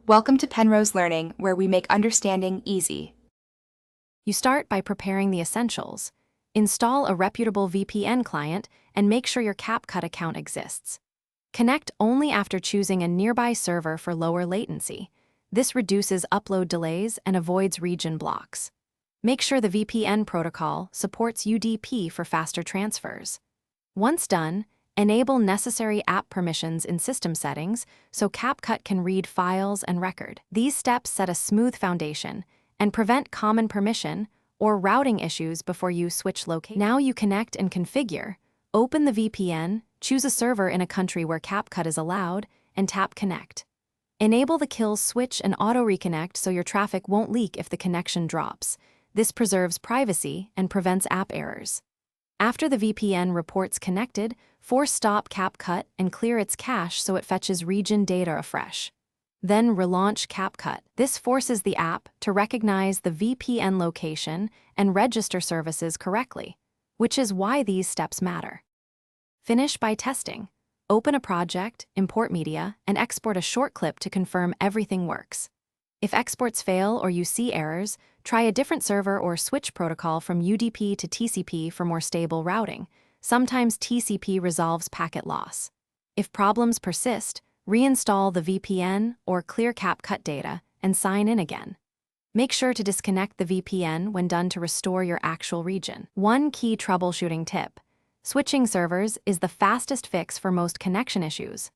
Welcome to Penrose Learning, where we make understanding easy. You start by preparing the essentials. Install a reputable VPN client and make sure your Capcut account exists. Connect only after choosing a nearby server for lower latency. This reduces upload delays and avoids region blocks. Make sure the VPN protocol supports UDP for faster transfers. Once done, enable necessary app permissions in system settings so Capcut can read files and record. These steps set a smooth foundation and prevent common permission or routing issues before you switch location. Now you connect and configure. Open the VPN, choose a server in a country where Capcut is allowed, and tap Connect. Enable the kill switch and auto-reconnect so your traffic won't leak if the connection drops. This preserves privacy and prevents app errors. After the VPN reports connected, force stop Capcut and clear its cache so it fetches region data afresh. Then relaunch Capcut. This forces the app to recognize the VPN location and register services correctly, which is why these steps matter. Finish by testing. Open a project, import media, and export a short clip to confirm everything works. If exports fail or you see errors, try a different server or switch protocol from UDP to TCP for more stable routing. Sometimes TCP resolves packet loss. If problems persist, reinstall the VPN or clear Capcut data and sign in again. Make sure to disconnect the VPN when done to restore your actual region. One key troubleshooting tip: switching servers is the fastest fix for most connection issues.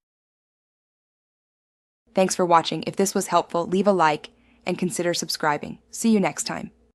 Thanks for watching. If this was helpful, leave a like and consider subscribing. See you next time.